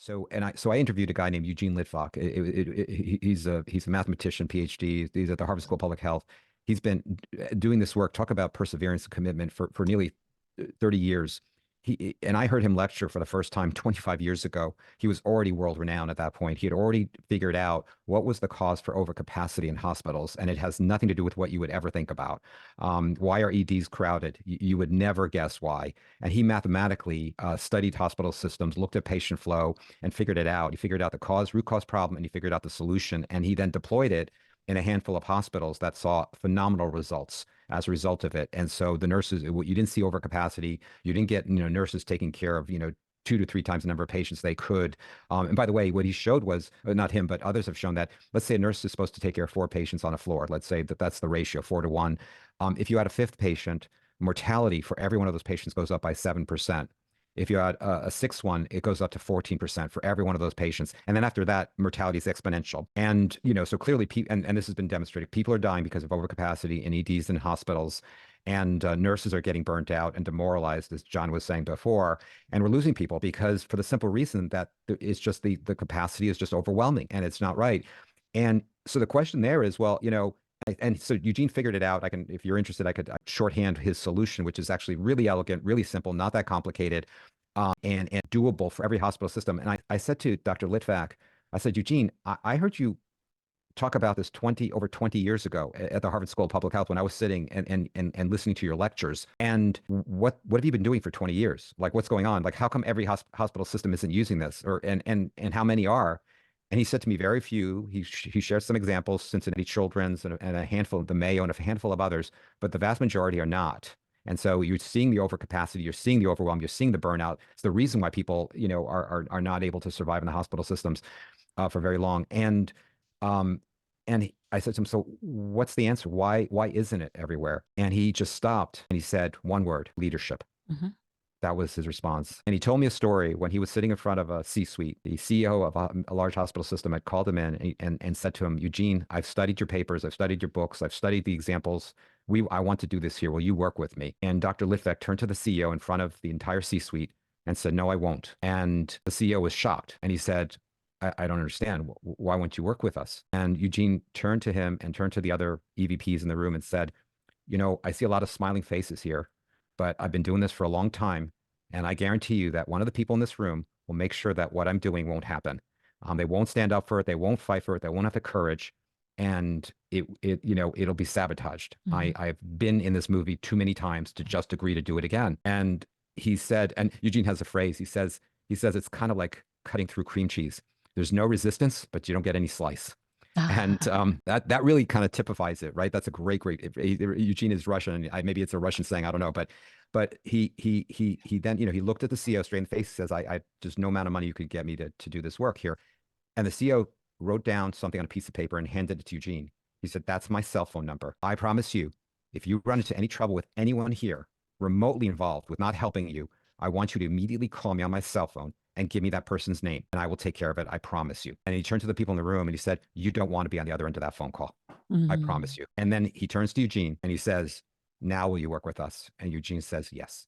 So I interviewed a guy named Eugene Litvock. He's a mathematician, PhD. He's at the Harvard School of Public Health. He's been doing this work. Talk about perseverance and commitment for nearly 30 years. And I heard him lecture for the first time 25 years ago. He was already world renowned at that point. He had already figured out what was the cause for overcapacity in hospitals, and it has nothing to do with what you would ever think about. Why are EDs crowded? You would never guess why. And he mathematically studied hospital systems, looked at patient flow, and figured it out. He figured out the root cause problem, and he figured out the solution. And he then deployed it in a handful of hospitals that saw phenomenal results as a result of it. And so the nurses, you didn't see overcapacity. You didn't get, nurses taking care of, 2 to 3 times the number of patients they could. And by the way, what he showed was, not him, but others have shown that, let's say a nurse is supposed to take care of 4 patients on a floor. Let's say that's the ratio, 4 to 1. If you had a fifth patient, mortality for every one of those patients goes up by 7%. If you had a sixth one, it goes up to 14% for every one of those patients. And then after that, mortality is exponential. And, so clearly, and this has been demonstrated, people are dying because of overcapacity in EDs and hospitals. And nurses are getting burnt out and demoralized, as John was saying before. And we're losing people because for the simple reason that it's just the capacity is just overwhelming and it's not right. And so the question there is, well, and so Eugene figured it out. If you're interested, I could shorthand his solution, which is actually really elegant, really simple, not that complicated, and doable for every hospital system. And I said to Dr. Litvack, I said, Eugene, I heard you talk about this over 20 years ago at the Harvard School of Public Health when I was sitting and listening to your lectures. And what have you been doing for 20 years? Like, what's going on? Like, how come every hospital system isn't using this, and how many are? And he said to me, very few. He shared some examples, Cincinnati Children's and a handful of the Mayo and a handful of others, but the vast majority are not. And so you're seeing the overcapacity, you're seeing the overwhelm, you're seeing the burnout. It's the reason why people, are not able to survive in the hospital systems for very long. Um, I said to him, so what's the answer? Why isn't it everywhere? And he just stopped and he said one word: leadership. Mm-hmm. That was his response. And he told me a story when he was sitting in front of a C-suite. The CEO of a large hospital system had called him in and said to him, Eugene, I've studied your papers, I've studied your books, I've studied the examples. I want to do this here. Will you work with me? And Dr. Litvack turned to the CEO in front of the entire C-suite and said, no, I won't. And the CEO was shocked. And he said, I don't understand. Why won't you work with us? And Eugene turned to him and turned to the other EVPs in the room and said, I see a lot of smiling faces here, but I've been doing this for a long time. And I guarantee you that one of the people in this room will make sure that what I'm doing won't happen. They won't stand up for it. They won't fight for it. They won't have the courage. And it'll be sabotaged. Mm-hmm. I've been in this movie too many times to just agree to do it again. And he said, and Eugene has a phrase, he says it's kind of like cutting through cream cheese. There's no resistance, but you don't get any slice. And that really kind of typifies it, right? That's a great. Eugene is Russian. Maybe it's a Russian saying, I don't know, but he then he looked at the CEO straight in the face. Says, I there's no amount of money you could get me to do this work here. And the CEO wrote down something on a piece of paper and handed it to Eugene. He said, that's my cell phone number. I promise you, if you run into any trouble with anyone here remotely involved with not helping you, I want you to immediately call me on my cell phone and give me that person's name, and I will take care of it. I promise you. And he turned to the people in the room and he said, you don't want to be on the other end of that phone call. I Mm-hmm. promise you. And then he turns to Eugene and he says, now will you work with us? And Eugene says, yes.